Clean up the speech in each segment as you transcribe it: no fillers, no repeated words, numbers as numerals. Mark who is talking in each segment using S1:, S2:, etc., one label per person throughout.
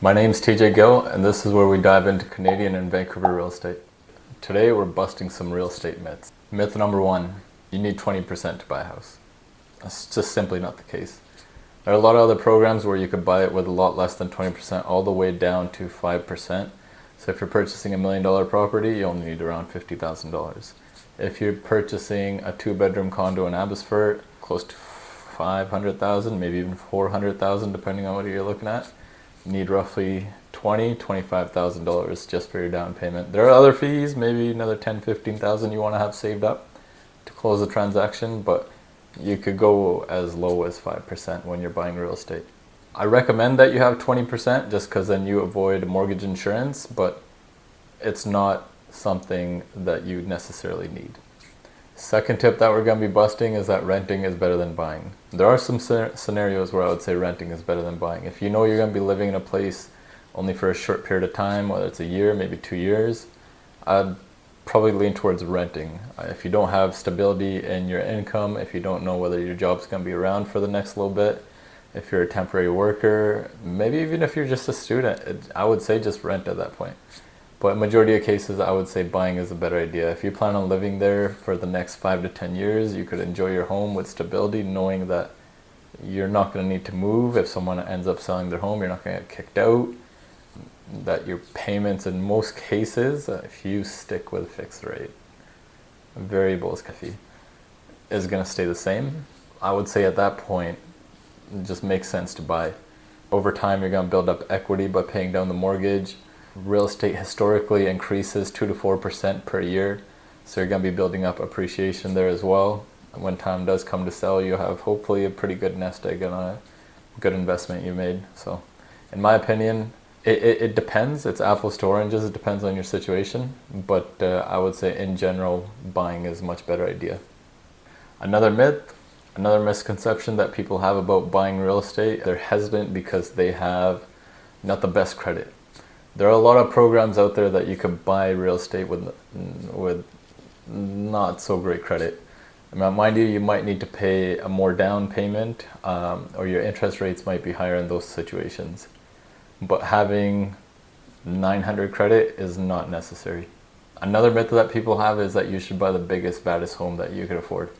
S1: My name's TJ Gill, and this is where we dive into Canadian and Vancouver real estate. Today we're busting some real estate myths. Myth number one, you need 20% to buy a house. That's just simply not the case. There are a lot of other programs where you could buy it with a lot less than 20%, all the way down to 5%. So if you're purchasing $1 million property, you only need around $50,000. If you're purchasing a 2-bedroom condo in Abbotsford, close to $500,000, maybe even $400,000, depending on what you're looking at. You need roughly $25,000 just for your down payment. There are other fees, maybe another $10,000-15,000 you want to have saved up to close the transaction, but you could go as low as 5% when you're buying real estate. I recommend that you have 20% just because then you avoid mortgage insurance, but it's not something that you necessarily need. Second tip that we're going to be busting is that renting is better than buying. There are some scenarios where I would say renting is better than buying. If you know you're going to be living in a place only for a short period of time, whether it's a year, maybe 2 years, I'd probably lean towards renting. If you don't have stability in your income, if you don't know whether your job's going to be around for the next little bit, if you're a temporary worker, maybe even if you're just a student, I would say just rent at that point. But in majority of cases, I would say buying is a better idea. If you plan on living there for the next 5 to 10 years, you could enjoy your home with stability, knowing that you're not going to need to move. If someone ends up selling their home, you're not going to get kicked out. That your payments, in most cases, if you stick with fixed rate, variables fee, is going to stay the same. I would say at that point, it just makes sense to buy. Over time, you're going to build up equity by paying down the mortgage. Real estate historically increases 2 to 4% per year, so you're going to be building up appreciation there as well. When time does come to sell, you'll have hopefully a pretty good nest egg and a good investment you made. So in my opinion, it depends. It's apples to oranges. It depends on your situation, but I would say in general, buying is a much better idea. Another myth, another misconception that people have about buying real estate, they're hesitant because they have not the best credit. There are a lot of programs out there that you could buy real estate with not so great credit. I mean, mind you, you might need to pay a more down payment, or your interest rates might be higher in those situations. But having 900 credit is not necessary. Another myth that people have is that you should buy the biggest, baddest home that you could afford.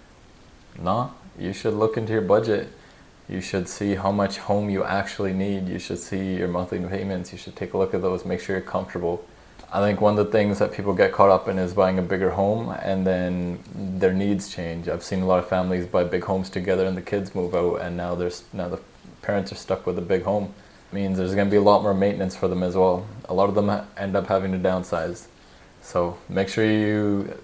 S1: No, you should look into your budget. You should see how much home you actually need. You should see your monthly payments. You should take a look at those, make sure you're comfortable. I think one of the things that people get caught up in is buying a bigger home and then their needs change. I've seen a lot of families buy big homes together and the kids move out, and now the parents are stuck with a big home. It means there's going to be a lot more maintenance for them as well. A lot of them end up having to downsize. So make sure you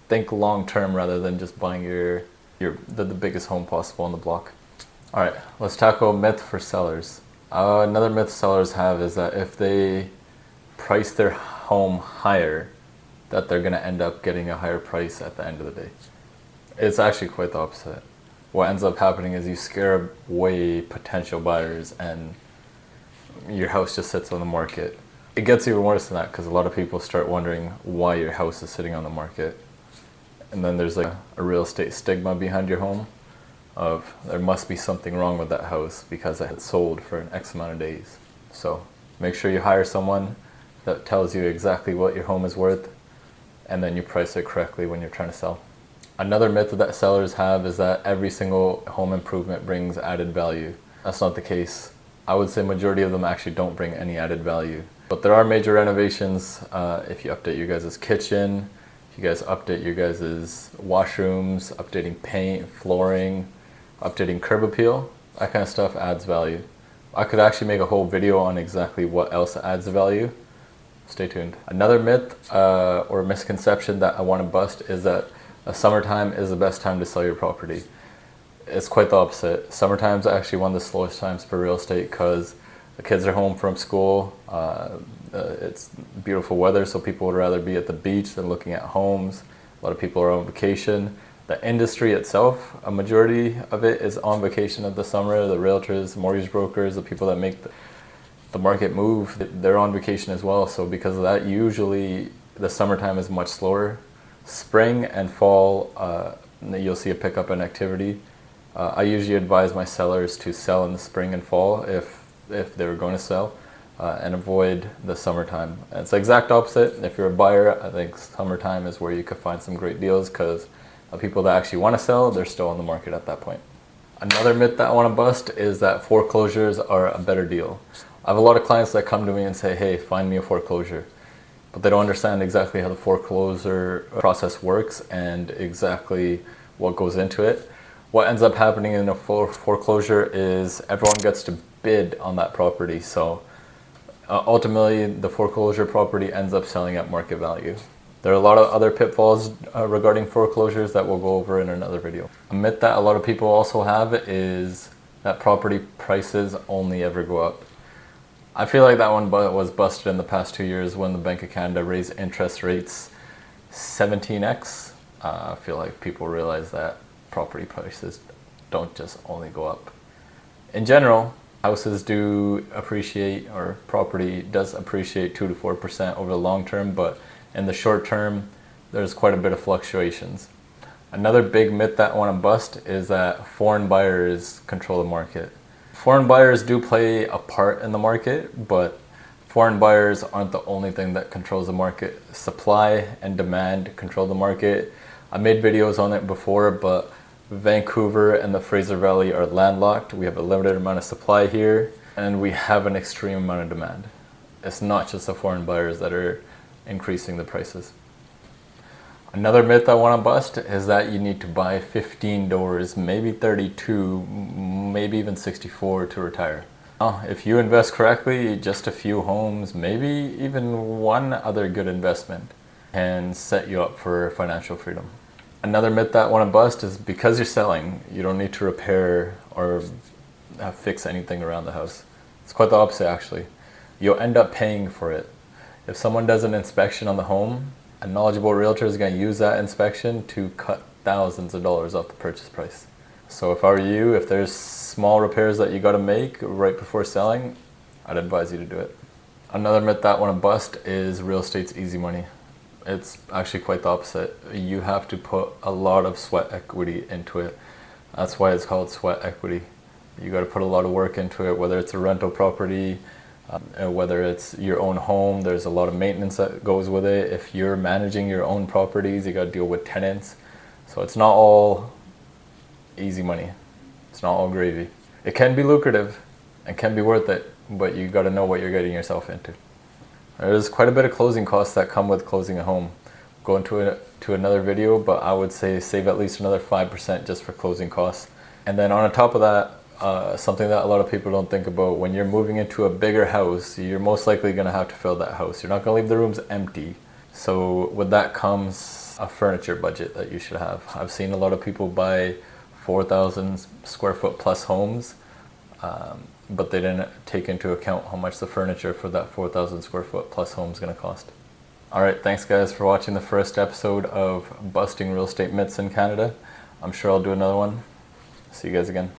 S1: think long term rather than just buying the biggest home possible on the block. All right, let's tackle a myth for sellers. Another myth sellers have is that if they price their home higher, that they're going to end up getting a higher price at the end of the day. It's actually quite the opposite. What ends up happening is you scare away potential buyers and your house just sits on the market. It gets even worse than that because a lot of people start wondering why your house is sitting on the market. And then there's like a real estate stigma behind your home of there must be something wrong with that house because it had sold for an X amount of days. So make sure you hire someone that tells you exactly what your home is worth, and then you price it correctly when you're trying to sell. Another myth that sellers have is that every single home improvement brings added value. That's not the case. I would say majority of them actually don't bring any added value. But there are major renovations. If you update your guys' kitchen, if you guys update your guys' washrooms, updating paint, flooring, updating curb appeal, that kind of stuff adds value. I could actually make a whole video on exactly what else adds value. Stay tuned. Another myth or misconception that I want to bust is that summertime is the best time to sell your property. It's quite the opposite. Summertime is actually one of the slowest times for real estate because the kids are home from school. It's beautiful weather, so people would rather be at the beach than looking at homes. A lot of people are on vacation. The industry itself, a majority of it is on vacation of the summer. The realtors, mortgage brokers, the people that make the market move, they're on vacation as well. So because of that, usually the summertime is much slower. Spring and fall, you'll see a pickup in activity. I usually advise my sellers to sell in the spring and fall if they were going to sell. and avoid the summertime. And it's the exact opposite. If you're a buyer, I think summertime is where you could find some great deals because people that actually want to sell, they're still on the market at that point. Another myth that I want to bust is that foreclosures are a better deal. I have a lot of clients that come to me and say, hey, find me a foreclosure. But they don't understand exactly how the foreclosure process works and exactly what goes into it. What ends up happening in a foreclosure is everyone gets to bid on that property. So ultimately, the foreclosure property ends up selling at market value. There are a lot of other pitfalls regarding foreclosures that we'll go over in another video. A myth that a lot of people also have is that property prices only ever go up. I feel like that one was busted in the past 2 years when the Bank of Canada raised interest rates 17x. I feel like people realize that property prices don't just only go up. In general, houses do appreciate, or property does appreciate 2 to 4% over the long term, but in the short term, there's quite a bit of fluctuations. Another big myth that I want to bust is that foreign buyers control the market. Foreign buyers do play a part in the market, but foreign buyers aren't the only thing that controls the market. Supply and demand control the market. I made videos on it before, but Vancouver and the Fraser Valley are landlocked. We have a limited amount of supply here, and we have an extreme amount of demand. It's not just the foreign buyers that are increasing the prices. Another myth I want to bust is that you need to buy 15 doors, maybe 32, maybe even 64 to retire. If you invest correctly, just a few homes, maybe even one other good investment can set you up for financial freedom. Another myth that I want to bust is because you're selling, you don't need to repair or fix anything around the house. It's quite the opposite actually. You'll end up paying for it. If someone does an inspection on the home, a knowledgeable realtor is going to use that inspection to cut thousands of dollars off the purchase price. So if I were you, if there's small repairs that you got to make right before selling, I'd advise you to do it. Another myth that I want to bust is real estate's easy money. It's actually quite the opposite. You have to put a lot of sweat equity into it. That's why it's called sweat equity. You got to put a lot of work into it, whether it's a rental property, whether it's your own home. There's a lot of maintenance that goes with it. If you're managing your own properties, you got to deal with tenants. So it's not all easy money. It's not all gravy. It can be lucrative and can be worth it, but you got to know what you're getting yourself into. There's quite a bit of closing costs that come with closing a home. Go into another video, but I would say save at least another 5% just for closing costs. And then on top of that, something that a lot of people don't think about, when you're moving into a bigger house, you're most likely going to have to fill that house. You're not going to leave the rooms empty. So with that comes a furniture budget that you should have. I've seen a lot of people buy 4,000 square foot plus homes, but they didn't take into account how much the furniture for that 4,000 square foot plus home is going to cost. Alright, thanks guys for watching the first episode of Busting Real Estate Myths in Canada. I'm sure I'll do another one. See you guys again.